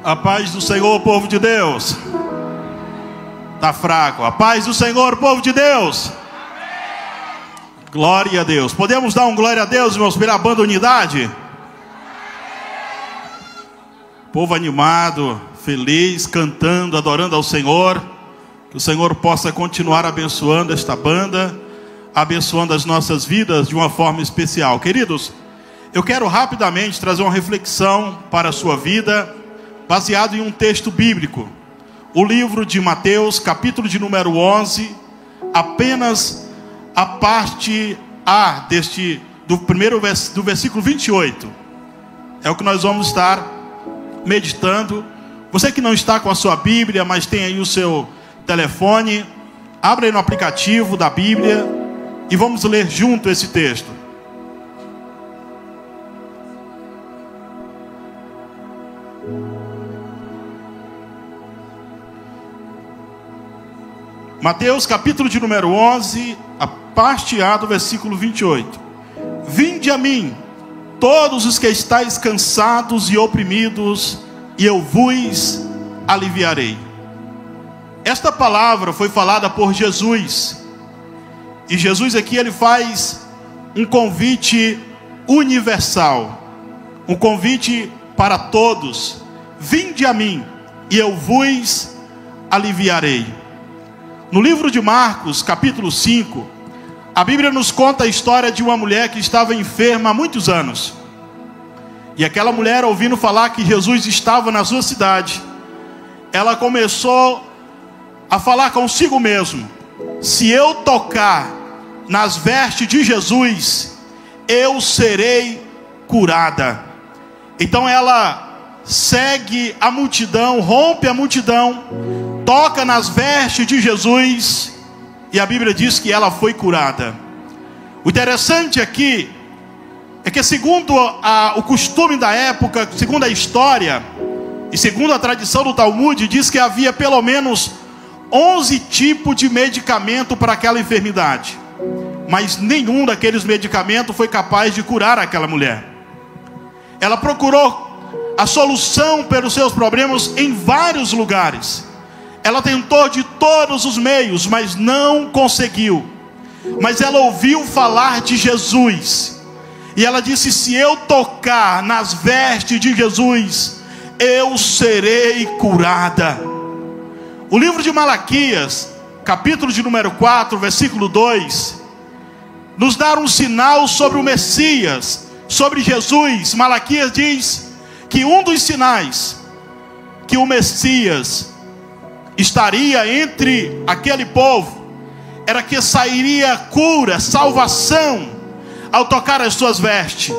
A paz do Senhor, povo de Deus. Está fraco. A paz do Senhor, povo de Deus. Glória a Deus. Podemos dar um glória a Deus, irmãos, pela banda Unidade? Povo animado, feliz, cantando, adorando ao Senhor. Que o Senhor possa continuar abençoando esta banda, abençoando as nossas vidas de uma forma especial. Queridos, eu quero rapidamente trazer uma reflexão para a sua vida, baseado em um texto bíblico. O livro de Mateus, capítulo de número 11, apenas a parte A do versículo 28. É o que nós vamos estar meditando. Você que não está com a sua Bíblia, mas tem aí o seu telefone, abre aí no aplicativo da Bíblia e vamos ler junto esse texto. Mateus capítulo de número 11, a parte A do versículo 28. Vinde a mim, todos os que estáis cansados e oprimidos, e eu vos aliviarei. Esta palavra foi falada por Jesus. E Jesus aqui ele faz um convite universal. Um convite para todos. Vinde a mim, e eu vos aliviarei. No livro de Marcos, capítulo 5, a Bíblia nos conta a história de uma mulher que estava enferma há muitos anos. E aquela mulher, ouvindo falar que Jesus estava na sua cidade, ela começou a falar consigo mesmo: se eu tocar nas vestes de Jesus, eu serei curada. Então ela segue a multidão, rompe a multidão, toca nas vestes de Jesus, e a Bíblia diz que ela foi curada. O interessante aqui é que, segundo o costume da época, segundo a história e segundo a tradição do Talmud, diz que havia pelo menos 11 tipos de medicamento para aquela enfermidade, mas nenhum daqueles medicamentos foi capaz de curar aquela mulher. Ela procurou a solução pelos seus problemas em vários lugares. Ela tentou de todos os meios, mas não conseguiu. Mas ela ouviu falar de Jesus, e ela disse: se eu tocar nas vestes de Jesus, eu serei curada. O livro de Malaquias, capítulo de número 4, versículo 2, nos dá um sinal sobre o Messias, sobre Jesus. Malaquias diz que um dos sinais que o Messias estaria entre aquele povo era que sairia cura, salvação ao tocar as suas vestes.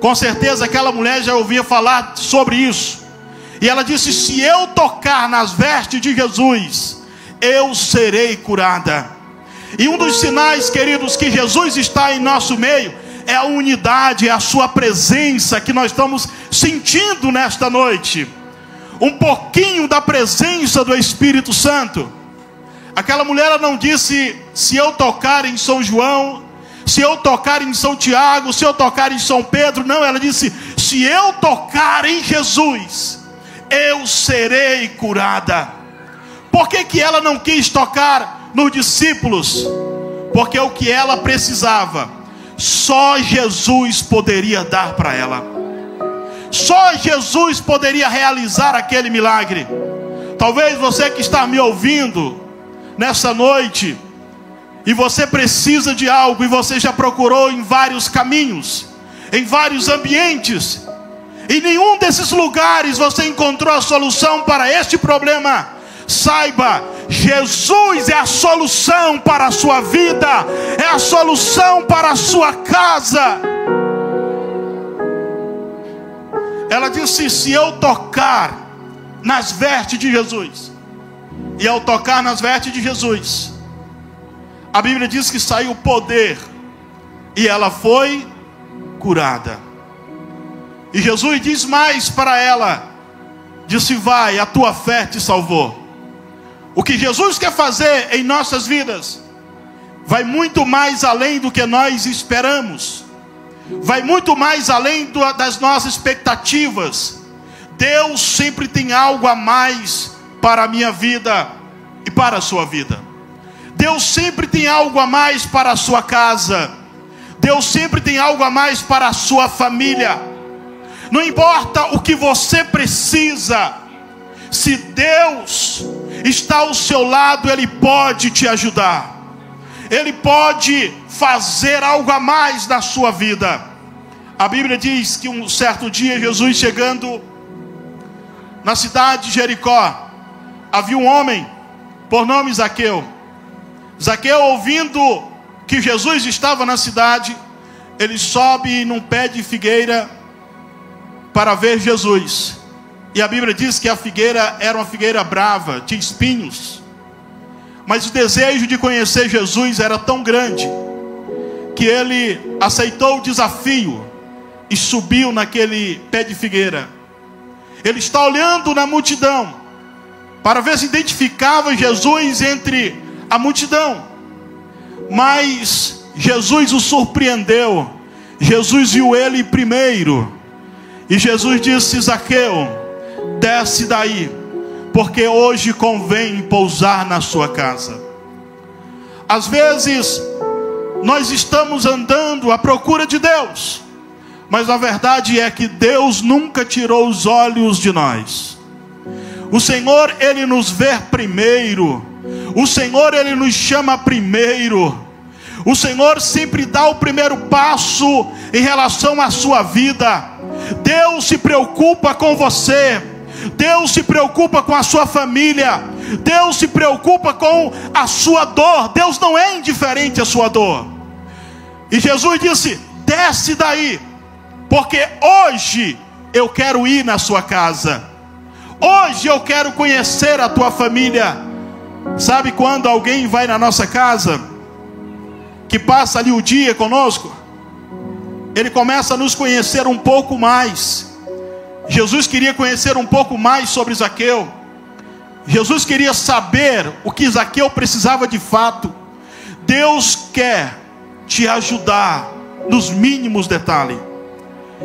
Com certeza aquela mulher já ouvia falar sobre isso, e ela disse: se eu tocar nas vestes de Jesus, eu serei curada. E um dos sinais, queridos, que Jesus está em nosso meio é a unidade, é a sua presença que nós estamos sentindo nesta noite. Um pouquinho da presença do Espírito Santo. Aquela mulher, ela não disse: se eu tocar em São João, se eu tocar em São Tiago, se eu tocar em São Pedro. Não, ela disse: se eu tocar em Jesus, eu serei curada. Por que ela não quis tocar nos discípulos? Porque o que ela precisava, só Jesus poderia dar para ela. Só Jesus poderia realizar aquele milagre. Talvez você que está me ouvindo nessa noite, e você precisa de algo, e você já procurou em vários caminhos, em vários ambientes, em nenhum desses lugares você encontrou a solução para este problema. Saiba, Jesus é a solução para a sua vida, é a solução para a sua casa. Ela disse: se eu tocar nas vestes de Jesus, e ao tocar nas vestes de Jesus, a Bíblia diz que saiu poder, e ela foi curada. E Jesus diz mais para ela, disse: vai, a tua fé te salvou. O que Jesus quer fazer em nossas vidas vai muito mais além do que nós esperamos, vai muito mais além das nossas expectativas. Deus sempre tem algo a mais para a minha vida e para a sua vida. Deus sempre tem algo a mais para a sua casa. Deus sempre tem algo a mais para a sua família. Não importa o que você precisa, se Deus está ao seu lado, Ele pode te ajudar. Ele pode fazer algo a mais na sua vida. A Bíblia diz que um certo dia, Jesus chegando na cidade de Jericó, havia um homem por nome Zaqueu. Zaqueu, ouvindo que Jesus estava na cidade, ele sobe num pé de figueira para ver Jesus. E a Bíblia diz que a figueira era uma figueira brava, tinha espinhos. Mas o desejo de conhecer Jesus era tão grande que ele aceitou o desafio e subiu naquele pé de figueira. Ele está olhando na multidão para ver se identificava Jesus entre a multidão. Mas Jesus o surpreendeu. Jesus viu ele primeiro. E Jesus disse: Zaqueu, desce daí, porque hoje convém pousar na sua casa. Às vezes nós estamos andando à procura de Deus, mas a verdade é que Deus nunca tirou os olhos de nós. O Senhor, Ele nos vê primeiro. O Senhor, Ele nos chama primeiro. O Senhor sempre dá o primeiro passo em relação à sua vida. Deus se preocupa com você. Deus se preocupa com a sua família. Deus se preocupa com a sua dor. Deus não é indiferente à sua dor. E Jesus disse: desce daí, porque hoje eu quero ir na sua casa. Hoje eu quero conhecer a tua família. Sabe quando alguém vai na nossa casa, que passa ali o dia conosco, ele começa a nos conhecer um pouco mais. Jesus queria conhecer um pouco mais sobre Zaqueu. Jesus queria saber o que Zaqueu precisava de fato. Deus quer te ajudar nos mínimos detalhes.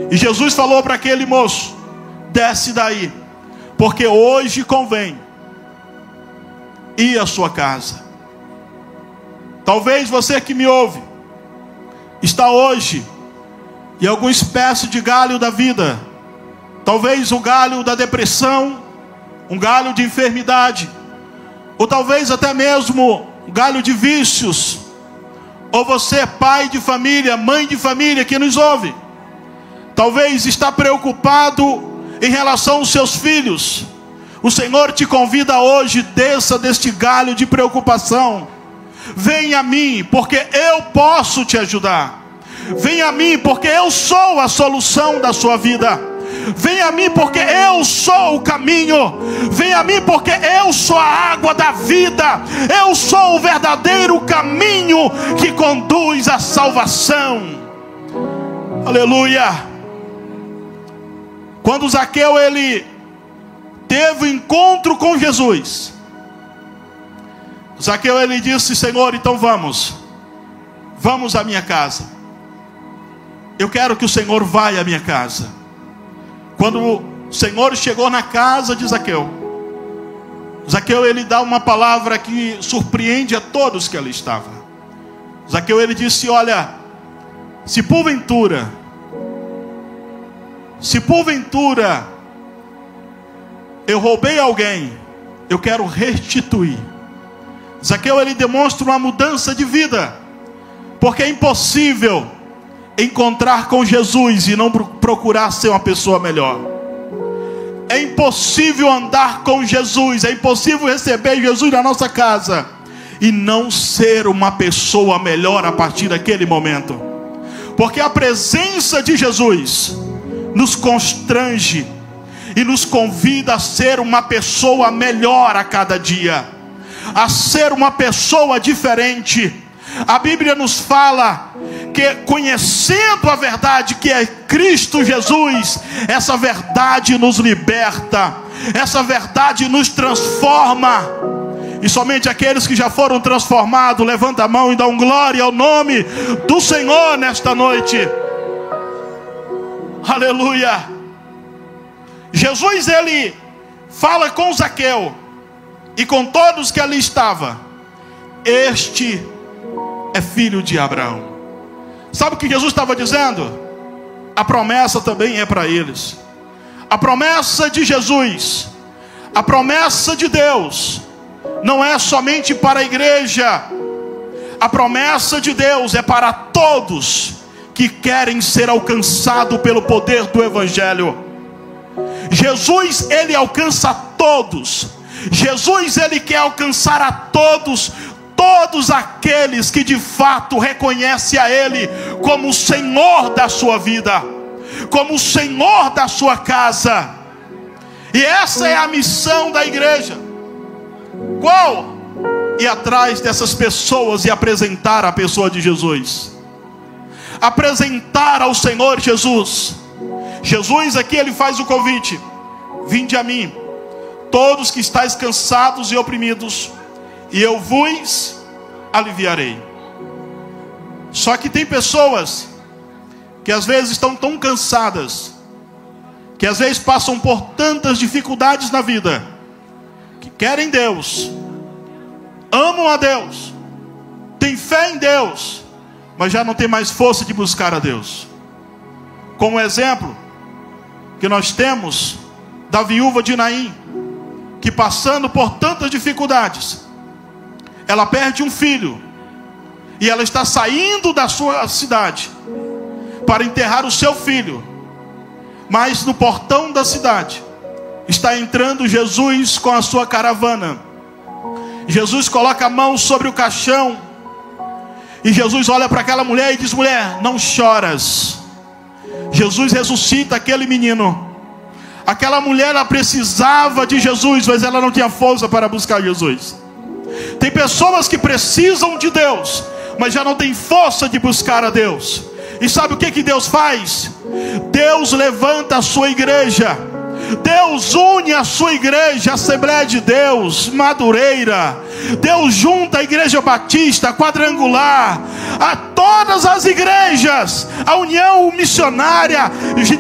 E Jesus falou para aquele moço: desce daí, porque hoje convém ir à sua casa. Talvez você que me ouve está hoje em alguma espécie de galho da vida. Talvez o galho da depressão, um galho de enfermidade, ou talvez até mesmo um galho de vícios. Ou você, pai de família, mãe de família que nos ouve, talvez está preocupado em relação aos seus filhos. O Senhor te convida hoje: desça deste galho de preocupação. Venha a mim, porque eu posso te ajudar. Venha a mim, porque eu sou a solução da sua vida. Venha a mim, porque eu sou o caminho. Venha a mim, porque eu sou a água da vida. Eu sou o verdadeiro caminho que conduz à salvação. Aleluia. Quando Zaqueu ele teve o encontro com Jesus, Zaqueu ele disse: Senhor, então vamos à minha casa. Eu quero que o Senhor vá à minha casa. Quando o Senhor chegou na casa de Zaqueu, Zaqueu ele dá uma palavra que surpreende a todos que ali estavam. Zaqueu ele disse: olha, se porventura eu roubei alguém, eu quero restituir. Zaqueu ele demonstra uma mudança de vida, porque é impossível encontrar com Jesus e não procurar ser uma pessoa melhor. É impossível andar com Jesus, é impossível receber Jesus na nossa casa e não ser uma pessoa melhor a partir daquele momento. Porque a presença de Jesus nos constrange e nos convida a ser uma pessoa melhor a cada dia, a ser uma pessoa diferente. A Bíblia nos fala que, conhecendo a verdade que é Cristo Jesus, essa verdade nos liberta, essa verdade nos transforma. E somente aqueles que já foram transformados, levanta a mão e dá glória ao nome do Senhor nesta noite. Aleluia. Jesus, ele fala com Zaqueu e com todos que ali estavam: este é filho de Abraão. Sabe o que Jesus estava dizendo? A promessa também é para eles. A promessa de Jesus, a promessa de Deus, não é somente para a igreja. A promessa de Deus é para todos que querem ser alcançados pelo poder do Evangelho. Jesus, ele alcança todos. Jesus, ele quer alcançar a todos. Todos aqueles que de fato reconhecem a Ele como o Senhor da sua vida, como o Senhor da sua casa. E essa é a missão da igreja. Qual? Ir atrás dessas pessoas e apresentar a pessoa de Jesus, apresentar ao Senhor Jesus. Jesus aqui, ele faz o convite: vinde a mim, todos que estáis cansados e oprimidos, e eu vos aliviarei. Só que tem pessoas que às vezes estão tão cansadas, que às vezes passam por tantas dificuldades na vida, que querem Deus, amam a Deus, têm fé em Deus, mas já não tem mais força de buscar a Deus. Como exemplo que nós temos da viúva de Naim, que passando por tantas dificuldades, ela perde um filho, e ela está saindo da sua cidade para enterrar o seu filho. Mas no portão da cidade está entrando Jesus com a sua caravana. Jesus coloca a mão sobre o caixão, e Jesus olha para aquela mulher e diz: mulher, não choras. Jesus ressuscita aquele menino. Aquela mulher, ela precisava de Jesus, mas ela não tinha força para buscar Jesus. Tem pessoas que precisam de Deus, mas já não tem força de buscar a Deus. E sabe o que Deus faz? Deus levanta a sua igreja. Deus une a sua igreja, a Assembleia de Deus, Madureira. Deus junta a Igreja Batista, Quadrangular, a todas as igrejas, a União Missionária.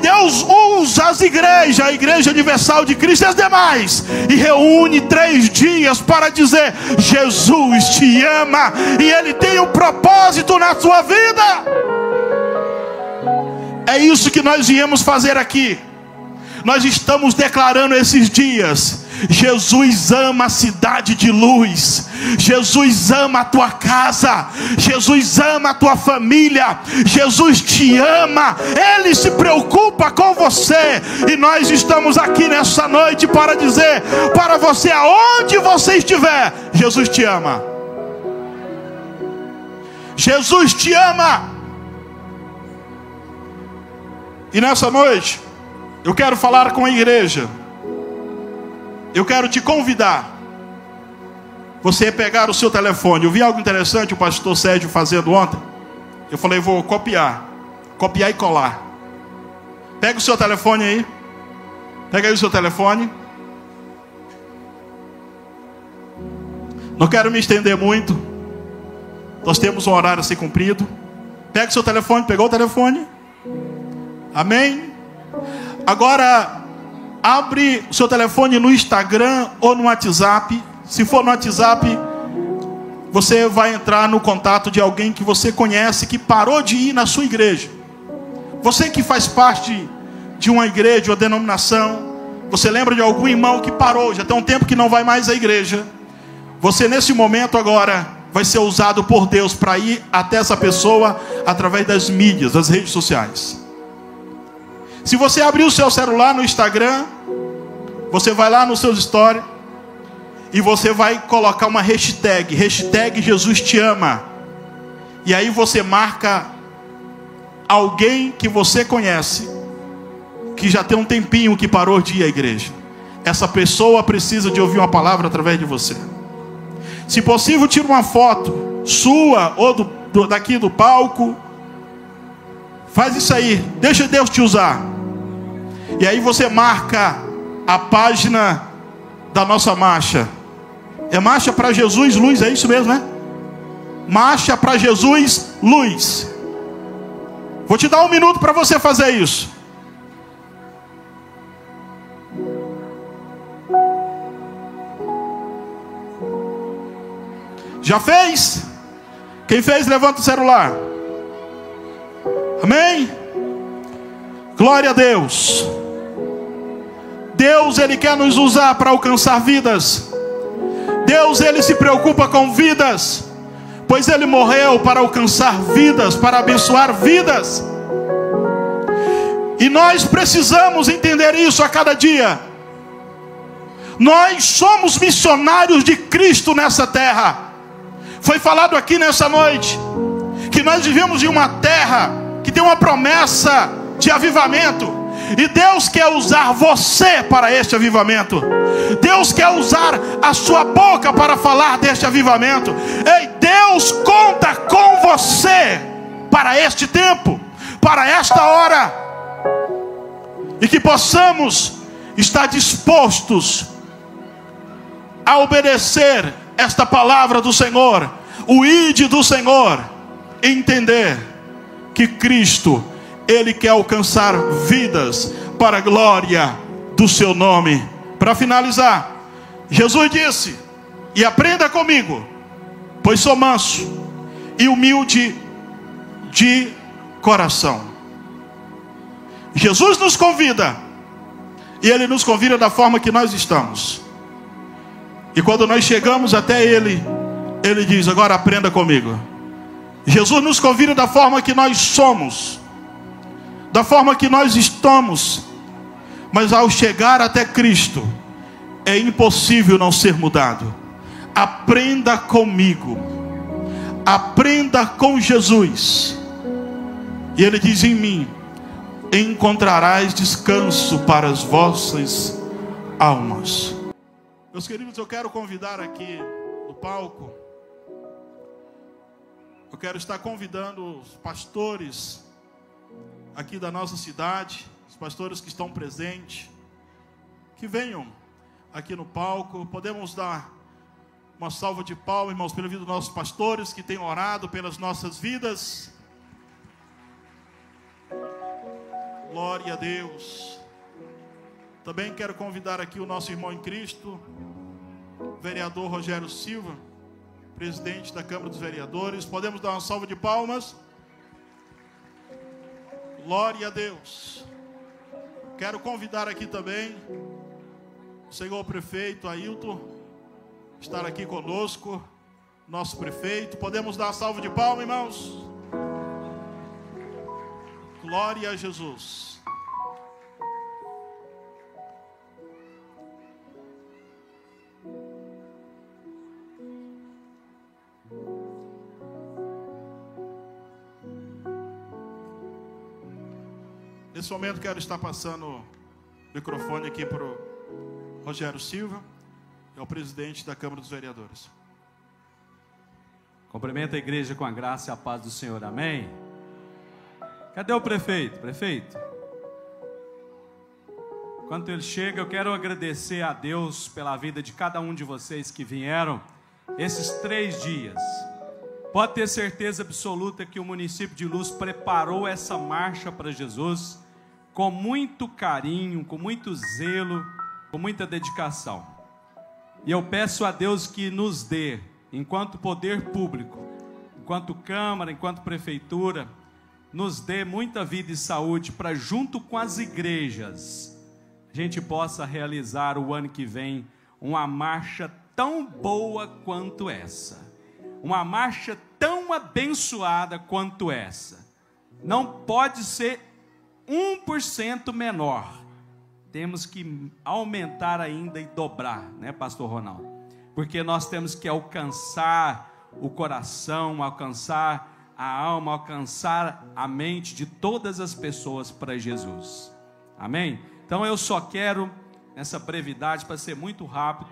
Deus usa as igrejas, a Igreja Universal de Cristo e as demais, e reúne 3 dias para dizer: Jesus te ama, e Ele tem um propósito na sua vida. É isso que nós viemos fazer aqui. Nós estamos declarando esses dias: Jesus ama a cidade de luz, Jesus ama a tua casa, Jesus ama a tua família, Jesus te ama, Ele se preocupa com você. E nós estamos aqui nessa noite para dizer para você, aonde você estiver, Jesus te ama. Jesus te ama. E nessa noite eu quero falar com a igreja. Eu quero te convidar. Você pegar o seu telefone. Eu vi algo interessante o pastor Sérgio fazendo ontem. Eu falei, vou copiar e colar. Pega o seu telefone aí. Pega aí o seu telefone. Não quero me estender muito. Nós temos um horário a ser cumprido. Pega o seu telefone. Pegou o telefone? Amém? Agora, abre o seu telefone no Instagram ou no WhatsApp. Se for no WhatsApp, você vai entrar no contato de alguém que você conhece, que parou de ir na sua igreja. Você que faz parte de uma igreja ou denominação, você lembra de algum irmão que parou, já tem um tempo que não vai mais à igreja. Você nesse momento agora vai ser usado por Deus para ir até essa pessoa através das mídias, das redes sociais. Se você abrir o seu celular no Instagram, você vai lá nos seus stories e você vai colocar uma hashtag Jesus te ama. E aí você marca alguém que você conhece, que já tem um tempinho que parou de ir à igreja. Essa pessoa precisa de ouvir uma palavra através de você. Se possível, tira uma foto sua ou daqui do palco. Faz isso aí, deixa Deus te usar. E aí você marca a página da nossa marcha. É Marcha para Jesus Luz, é isso mesmo, né? Marcha para Jesus Luz. Vou te dar 1 minuto para você fazer isso. Já fez? Quem fez, levanta o celular. Amém? Glória a Deus. Deus, Ele quer nos usar para alcançar vidas. Deus, Ele se preocupa com vidas, pois Ele morreu para alcançar vidas, para abençoar vidas. E nós precisamos entender isso a cada dia. Nós somos missionários de Cristo nessa terra. Foi falado aqui nessa noite que nós vivemos em uma terra que tem uma promessa de avivamento. E Deus quer usar você para este avivamento. Deus quer usar a sua boca para falar deste avivamento. Ei, Deus conta com você para este tempo, para esta hora. E que possamos estar dispostos a obedecer esta palavra do Senhor, o ide do Senhor, e entender que Cristo, Ele quer alcançar vidas para a glória do seu nome. Para finalizar, Jesus disse: e aprenda comigo, pois sou manso e humilde de coração. Jesus nos convida, e Ele nos convida da forma que nós estamos. E quando nós chegamos até Ele, Ele diz: agora aprenda comigo. Jesus nos convida da forma que nós somos, da forma que nós estamos. Mas ao chegar até Cristo, é impossível não ser mudado. Aprenda comigo, aprenda com Jesus. E Ele diz: em mim encontrarás descanso para as vossas almas. Meus queridos, eu quero convidar aqui no palco, eu quero estar convidando os pastores aqui da nossa cidade, os pastores que estão presentes, que venham aqui no palco. Podemos dar uma salva de palmas, irmãos, pela vida dos nossos pastores que têm orado pelas nossas vidas. Glória a Deus. Também quero convidar aqui o nosso irmão em Cristo, vereador Rogério Silva, presidente da Câmara dos Vereadores. Podemos dar uma salva de palmas? Glória a Deus. Quero convidar aqui também o senhor prefeito Ailton, estar aqui conosco, nosso prefeito. Podemos dar uma salva de palmas, irmãos? Glória a Jesus. Nesse momento quero estar passando o microfone aqui para o Rogério Silva, que é o presidente da Câmara dos Vereadores. Cumprimento a igreja com a graça e a paz do Senhor, amém? Cadê o prefeito? Prefeito? Enquanto ele chega, eu quero agradecer a Deus pela vida de cada um de vocês que vieram esses 3 dias. Pode ter certeza absoluta que o município de Luz preparou essa marcha para Jesus com muito carinho, com muito zelo, com muita dedicação. E eu peço a Deus que nos dê, enquanto poder público, enquanto Câmara, enquanto Prefeitura, nos dê muita vida e saúde para, junto com as igrejas, a gente possa realizar o ano que vem uma marcha tão boa quanto essa. Uma marcha tão abençoada quanto essa. Não pode ser 1% menor. Temos que aumentar ainda e dobrar, né, pastor Ronaldo? Porque nós temos que alcançar o coração, alcançar a alma, alcançar a mente de todas as pessoas para Jesus. Amém? Então eu só quero, nessa brevidade, para ser muito rápido,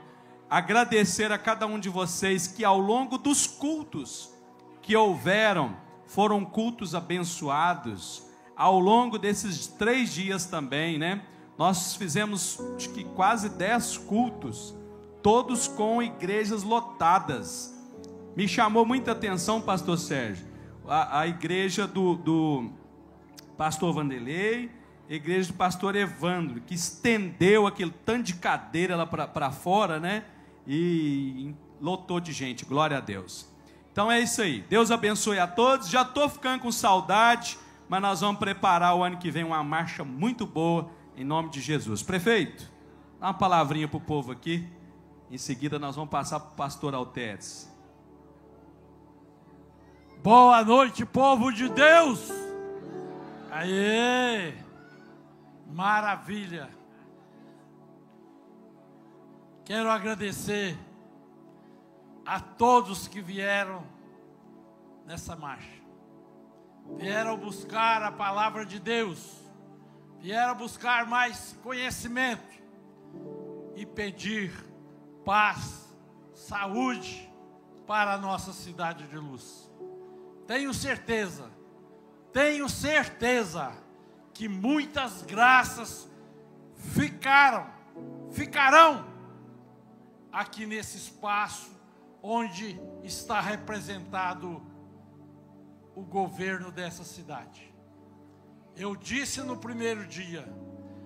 agradecer a cada um de vocês que ao longo dos cultos que houveram, foram cultos abençoados. Ao longo desses 3 dias também, né? Nós fizemos, acho que quase 10 cultos, todos com igrejas lotadas. Me chamou muita atenção, pastor Sérgio, a igreja do pastor Vanderlei, a igreja do pastor Evandro, que estendeu aquele tanto de cadeira lá para fora, né? E lotou de gente, glória a Deus. Então é isso aí. Deus abençoe a todos. Já estou ficando com saudade, mas nós vamos preparar o ano que vem uma marcha muito boa, em nome de Jesus. Prefeito, dá uma palavrinha para o povo aqui. Em seguida nós vamos passar para o pastor Alteres. Boa noite, povo de Deus. Aê! Maravilha. Quero agradecer a todos que vieram nessa marcha. Vieram buscar a palavra de Deus. Vieram buscar mais conhecimento e pedir paz, saúde para a nossa cidade de Luz. Tenho certeza que muitas graças ficarão aqui nesse espaço onde está representado o governo dessa cidade. Eu disse no primeiro dia,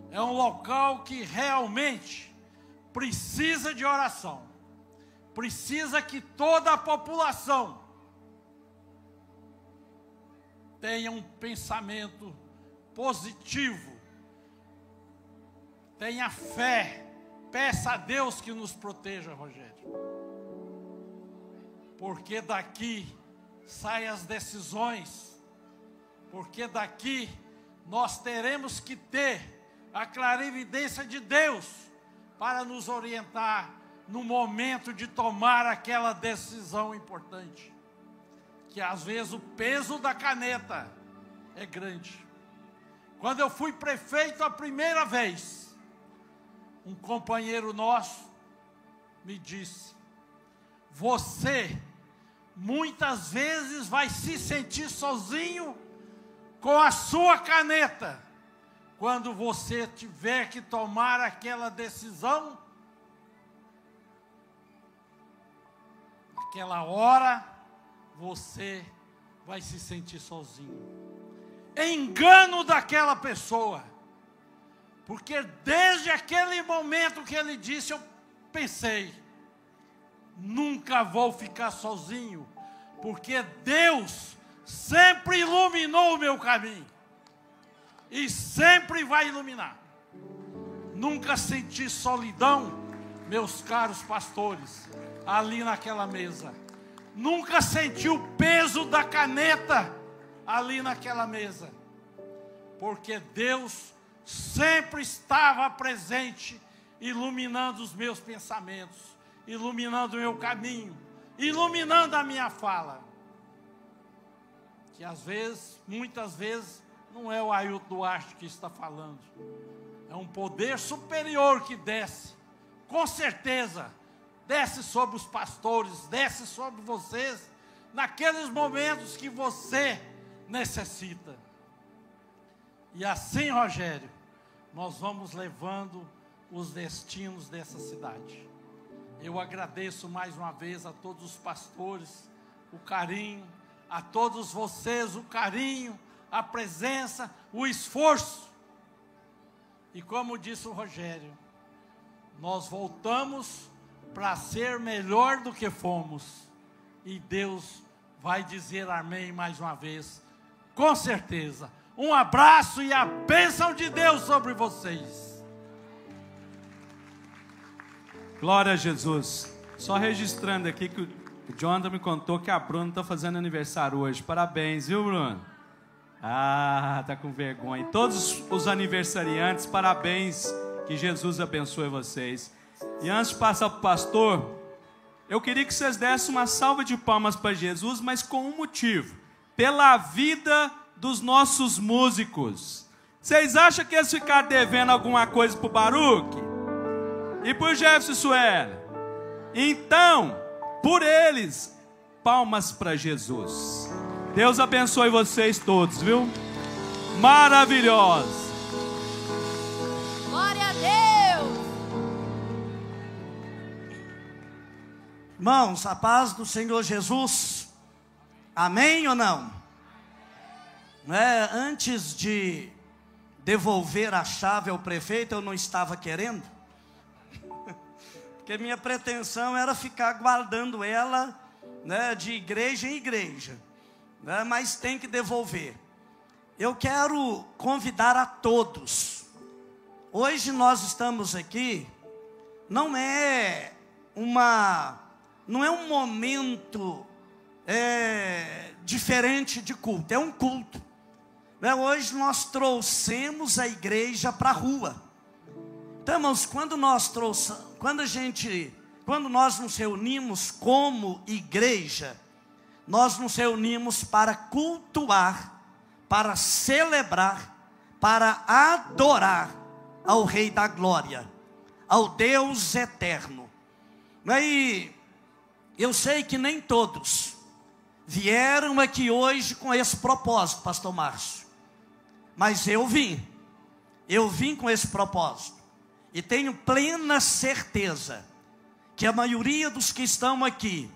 é um local que realmente precisa de oração, precisa que toda a população tenha um pensamento positivo, tenha fé, peça a Deus que nos proteja, Rogério, porque daqui saem as decisões, porque daqui nós teremos que ter a clarividência de Deus para nos orientar no momento de tomar aquela decisão importante, que às vezes o peso da caneta é grande. Quando eu fui prefeito a primeira vez, um companheiro nosso me disse: você muitas vezes vai se sentir sozinho com a sua caneta, quando você tiver que tomar aquela decisão, naquela hora, você vai se sentir sozinho. Engano daquela pessoa, porque desde aquele momento que ele disse, eu pensei, nunca vou ficar sozinho, porque Deus sempre iluminou o meu caminho, e sempre vai iluminar. Nunca senti solidão, meus caros pastores, ali naquela mesa. Nunca senti o peso da caneta ali naquela mesa, porque Deus sempre estava presente, iluminando os meus pensamentos, iluminando o meu caminho, iluminando a minha fala, que às vezes, muitas vezes, não é o Ailton Duarte que está falando, é um poder superior que desce, com certeza, desce sobre os pastores, desce sobre vocês, naqueles momentos que você necessita. E assim, Rogério, nós vamos levando os destinos dessa cidade. Eu agradeço mais uma vez a todos os pastores, o carinho, a todos vocês o carinho, a presença, o esforço. E como disse o Rogério, nós voltamos para ser melhor do que fomos. E Deus vai dizer amém mais uma vez, com certeza. Um abraço e a bênção de Deus sobre vocês. Glória a Jesus. Só registrando aqui que o Jonathan me contou que a Bruna está fazendo aniversário hoje. Parabéns, viu, Bruno? Ah, tá com vergonha. Todos os aniversariantes, parabéns. Que Jesus abençoe vocês. E antes de passar para o pastor, eu queria que vocês dessem uma salva de palmas para Jesus, mas com um motivo: pela vida dos nossos músicos. Vocês acham que eles ficaram devendo alguma coisa para o Baruque? E para o Jefferson Sueli? Então, por eles, palmas para Jesus. Deus abençoe vocês todos, viu? Maravilhosos. Glória a Deus. Irmãos, a paz do Senhor Jesus. Amém ou não? Antes de devolver a chave ao prefeito, eu não estava querendo, porque minha pretensão era ficar guardando ela né, de igreja em igreja, né, mas tem que devolver. Eu quero convidar a todos. Hoje nós estamos aqui, não é um momento diferente de culto, é um culto. Hoje nós trouxemos a igreja para a rua. Então, irmãos, quando nós nos reunimos como igreja, nós nos reunimos para cultuar, para celebrar, para adorar ao Rei da Glória, ao Deus eterno. E eu sei que nem todos vieram aqui hoje com esse propósito, pastor Márcio. Mas eu vim com esse propósito, e tenho plena certeza que a maioria dos que estão aqui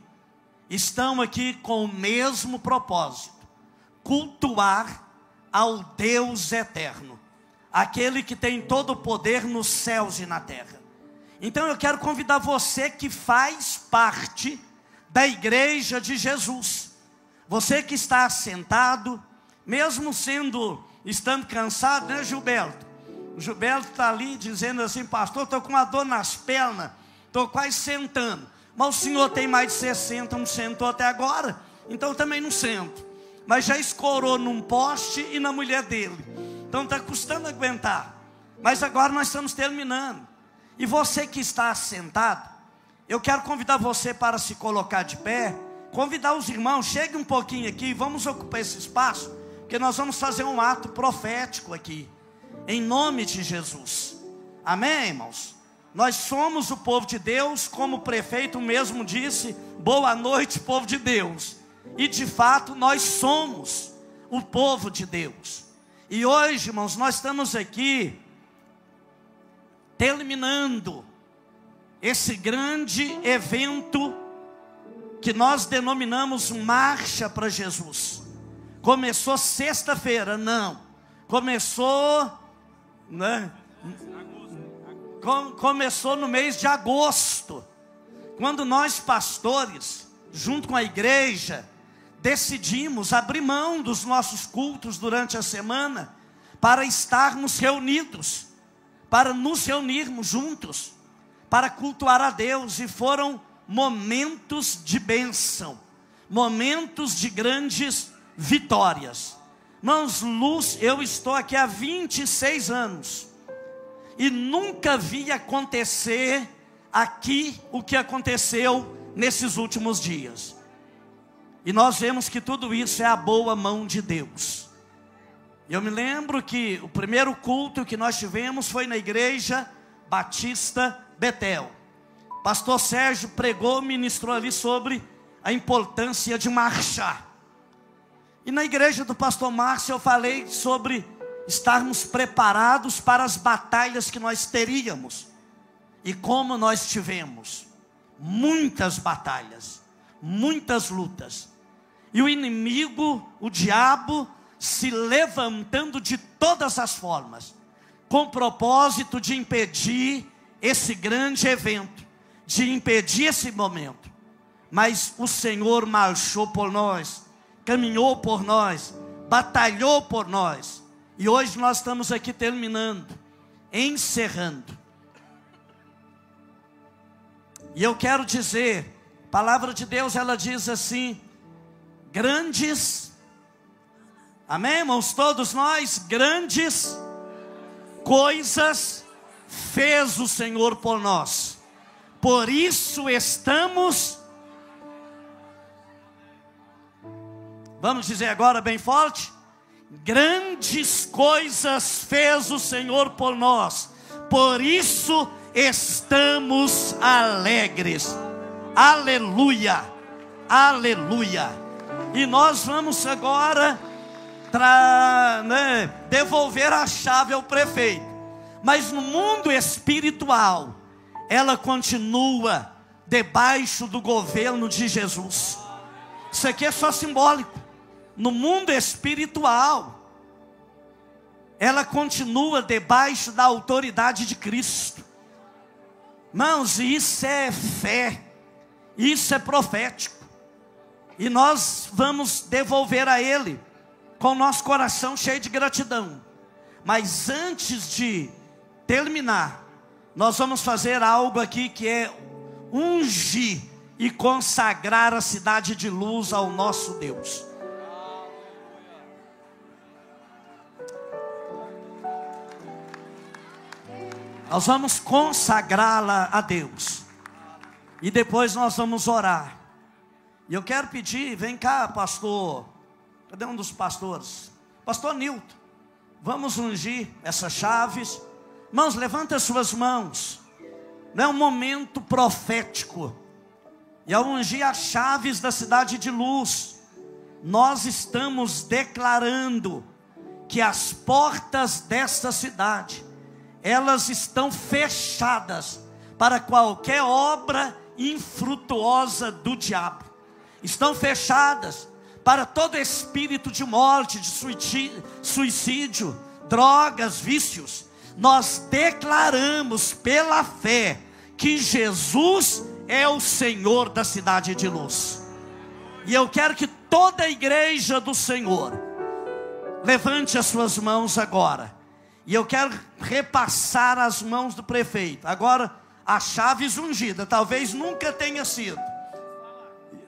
com o mesmo propósito: cultuar ao Deus eterno, aquele que tem todo o poder nos céus e na terra. Então eu quero convidar você que faz parte da igreja de Jesus, você que está sentado, mesmo estando cansado, né, Gilberto? O Gilberto está ali dizendo assim: pastor, estou com uma dor nas pernas, estou quase sentando. Mas o senhor tem mais de 60, não sentou até agora, então eu também não sento. Mas já escorou num poste e na mulher dele, então está custando aguentar. Mas agora nós estamos terminando. E você que está sentado, eu quero convidar você para se colocar de pé, convidar os irmãos, chegue um pouquinho aqui, vamos ocupar esse espaço, porque nós vamos fazer um ato profético aqui, em nome de Jesus. Amém, irmãos? Nós somos o povo de Deus, como o prefeito mesmo disse: boa noite, povo de Deus. E de fato nós somos o povo de Deus. E hoje, irmãos, nós estamos aqui terminando esse grande evento que nós denominamos Marcha para Jesus. Começou sexta-feira, não, começou, né? Começou no mês de agosto, quando nós pastores, junto com a igreja, decidimos abrir mão dos nossos cultos durante a semana, para estarmos reunidos, para nos reunirmos juntos, para cultuar a Deus. E foram momentos de bênção, momentos de grandes vitórias. Irmãos, eu estou aqui há 26 anos e nunca vi acontecer aqui o que aconteceu nesses últimos dias. E nós vemos que tudo isso é a boa mão de Deus. Eu me lembro que o primeiro culto que nós tivemos foi na Igreja Batista Betel. Pastor Sérgio pregou, ministrou ali sobre a importância de marchar. E na igreja do pastor Márcio eu falei sobre estarmos preparados para as batalhas que nós teríamos. E como nós tivemos muitas batalhas, muitas lutas. E o inimigo, o diabo, se levantando de todas as formas, com o propósito de impedir esse grande evento, de impedir esse momento. Mas o Senhor marchou por nós, caminhou por nós, batalhou por nós. E hoje nós estamos aqui terminando, encerrando. E eu quero dizer, a palavra de Deus, ela diz assim: grandes, amém, irmãos, todos nós, grandes coisas fez o Senhor por nós, por isso estamos, vamos dizer agora bem forte: grandes coisas fez o Senhor por nós, por isso estamos alegres. Aleluia, aleluia. E nós vamos agora devolver a chave ao prefeito. Mas no mundo espiritual, ela continua debaixo do governo de Jesus. Isso aqui é só simbólico. No mundo espiritual, ela continua debaixo da autoridade de Cristo. Irmãos, isso é fé, isso é profético. E nós vamos devolver a Ele com o nosso coração cheio de gratidão. Mas antes de terminar, nós vamos fazer algo aqui que é ungir e consagrar a cidade de Luz ao nosso Deus. Nós vamos consagrá-la a Deus. E depois nós vamos orar. E eu quero pedir, vem cá, pastor. Cadê um dos pastores? Pastor Nilton. Vamos ungir essas chaves. Irmãos, levanta as suas mãos. Não é um momento profético. E ao ungir as chaves da cidade de Luz, nós estamos declarando que as portas desta cidade, elas estão fechadas para qualquer obra infrutuosa do diabo. Estão fechadas para todo espírito de morte, de suicídio, drogas, vícios. Nós declaramos pela fé que Jesus é o Senhor da cidade de Luz. E eu quero que toda a igreja do Senhor levante as suas mãos agora. E eu quero repassar as mãos do prefeito. Agora, as chaves ungidas, talvez nunca tenha sido.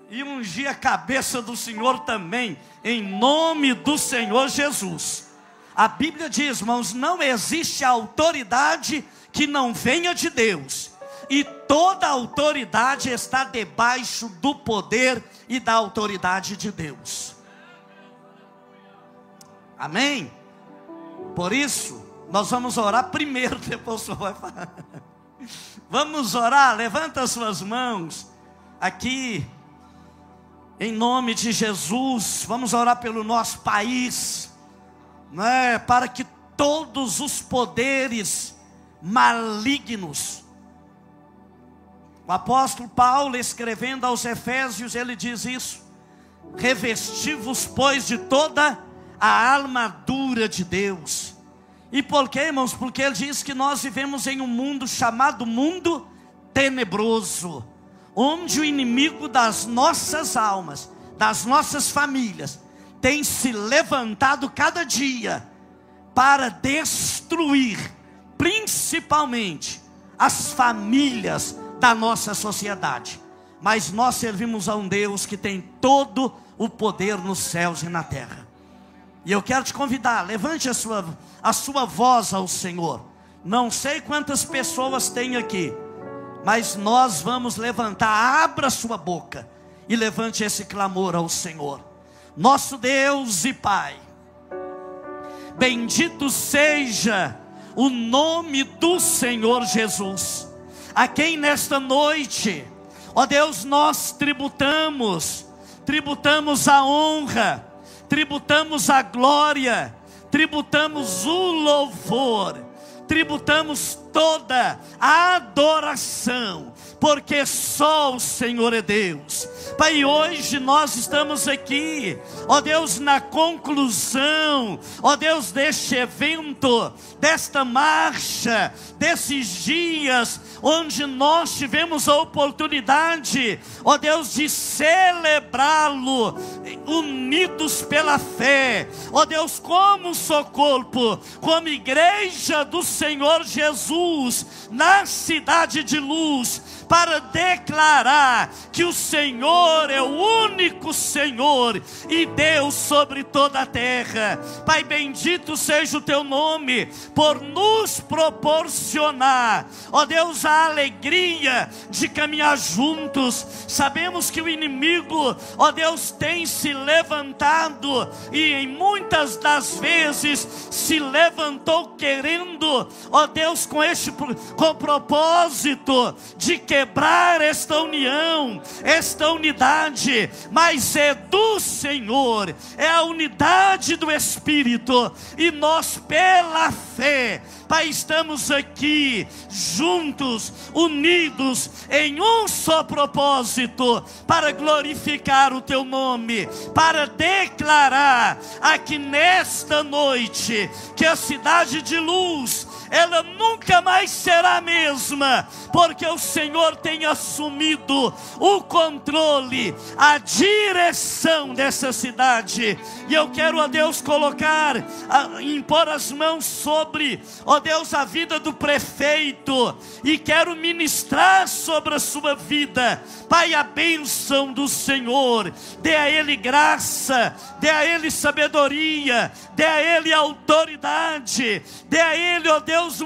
E ungir a cabeça do Senhor também, em nome do Senhor Jesus. A Bíblia diz, irmãos, não existe autoridade que não venha de Deus. E toda autoridade está debaixo do poder e da autoridade de Deus. Amém? Por isso, nós vamos orar primeiro, depois o senhor vai falar. Vamos orar, levanta as suas mãos, aqui, em nome de Jesus. Vamos orar pelo nosso país, né, para que todos os poderes malignos. O apóstolo Paulo, escrevendo aos Efésios, ele diz isso: revesti-vos, pois, de toda a armadura de Deus. E por quê, irmãos? Porque ele diz que nós vivemos em um mundo chamado mundo tenebroso, onde o inimigo das nossas almas, das nossas famílias, tem se levantado cada dia para destruir, principalmente, as famílias da nossa sociedade. Mas nós servimos a um Deus que tem todo o poder nos céus e na terra. E eu quero te convidar, levante a sua voz ao Senhor. Não sei quantas pessoas tem aqui, mas nós vamos levantar. Abra sua boca e levante esse clamor ao Senhor. Nosso Deus e Pai, bendito seja o nome do Senhor Jesus, a quem nesta noite, ó Deus, nós tributamos a honra, tributamos a glória, tributamos o louvor, tributamos toda a adoração, porque só o Senhor é Deus. Pai, hoje nós estamos aqui, ó Deus, na conclusão, ó Deus, deste evento, desta marcha, desses dias, onde nós tivemos a oportunidade, ó Deus, de celebrá-lo, unidos pela fé, ó Deus, como seu corpo, como igreja do Senhor Jesus, na cidade de Luz, para declarar que o Senhor é o único Senhor e Deus sobre toda a terra. Pai, bendito seja o teu nome, por nos proporcionar, ó Deus, a alegria de caminhar juntos. Sabemos que o inimigo, ó Deus, tem se levantado, e em muitas das vezes se levantou querendo, ó Deus, com o propósito de quebrar esta união, esta unidade, mas é do Senhor, é a unidade do Espírito, e nós pela fé, Pai, estamos aqui juntos, unidos em um só propósito, para glorificar o teu nome, para declarar aqui nesta noite que a cidade de Luz, ela nunca mais será a mesma, porque o Senhor Senhor tem assumido o controle, a direção dessa cidade. E eu quero, ó Deus, impor as mãos sobre, ó Deus, a vida do prefeito, e quero ministrar sobre a sua vida, Pai, a bênção do Senhor. Dê a ele graça, dê a ele sabedoria, dê a ele autoridade, dê a ele, ó Deus,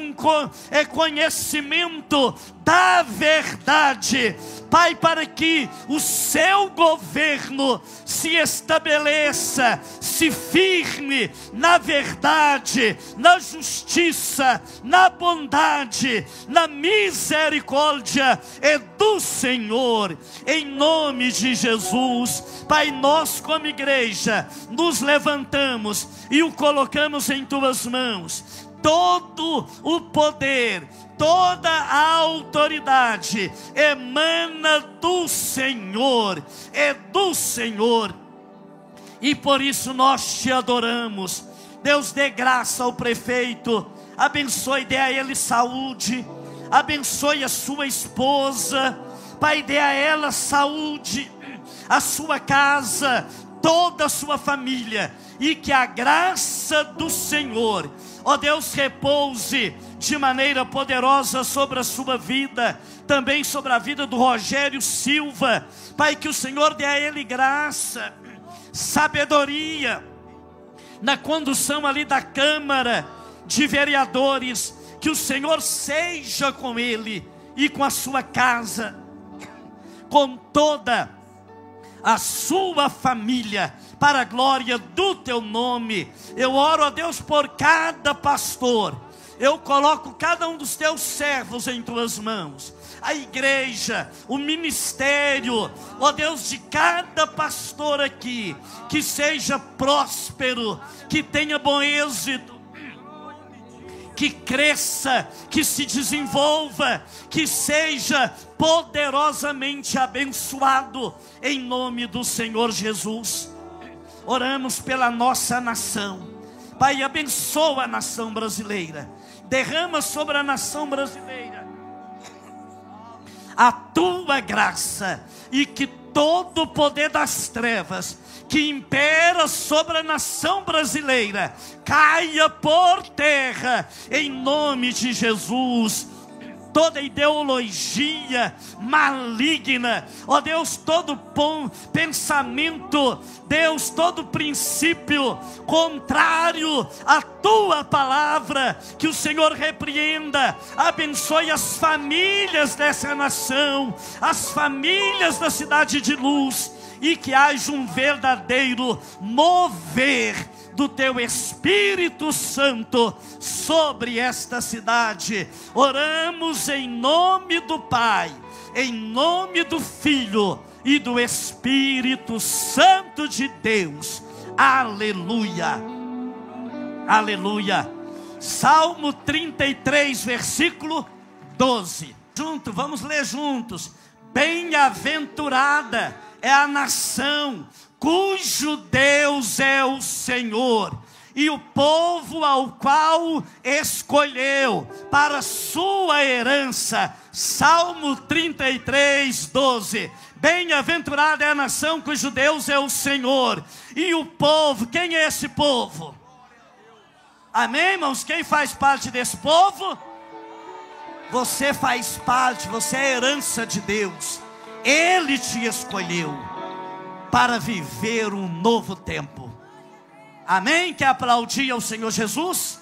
conhecimento da verdade, Pai, para que o seu governo se estabeleça, se firme na verdade, na justiça, na bondade, na misericórdia é do Senhor, em nome de Jesus. Pai, nós como igreja nos levantamos e o colocamos em tuas mãos. Todo o poder, toda a autoridade emana do Senhor, é do Senhor, e por isso nós te adoramos. Deus, dê graça ao prefeito, abençoe, dê a ele saúde, abençoe a sua esposa, Pai, dê a ela saúde, a sua casa, toda a sua família, e que a graça do Senhor, ó Deus, repouse de maneira poderosa sobre a sua vida, também sobre a vida do Rogério Silva. Pai, que o Senhor dê a ele graça, sabedoria, na condução ali da Câmara de Vereadores, que o Senhor seja com ele e com a sua casa, com toda a sua família, para a glória do teu nome. Eu oro a Deus por cada pastor, eu coloco cada um dos teus servos em tuas mãos, a igreja, o ministério, ó Deus, de cada pastor aqui, que seja próspero, que tenha bom êxito, que cresça, que se desenvolva, que seja poderosamente abençoado, em nome do Senhor Jesus. Oramos pela nossa nação, Pai, abençoa a nação brasileira, derrama sobre a nação brasileira a tua graça, e que todo o poder das trevas que impera sobre a nação brasileira caia por terra, em nome de Jesus. Toda ideologia maligna, ó Deus, todo pensamento, Deus, todo princípio contrário à tua palavra, que o Senhor repreenda, abençoe as famílias dessa nação, as famílias da cidade de Luz, e que haja um verdadeiro mover do teu Espírito Santo sobre esta cidade. Oramos em nome do Pai, em nome do Filho e do Espírito Santo de Deus. Aleluia, aleluia. Salmo 33, versículo 12. Vamos ler juntos. Bem-aventurada é a nação cujo Deus é o Senhor, e o povo ao qual escolheu para sua herança. Salmo 33, 12. Bem-aventurada é a nação cujo Deus é o Senhor, e o povo, quem é esse povo? Amém, irmãos? Quem faz parte desse povo? Você faz parte, você é herança de Deus. Ele te escolheu para viver um novo tempo. Amém? Quer aplaudir ao Senhor Jesus?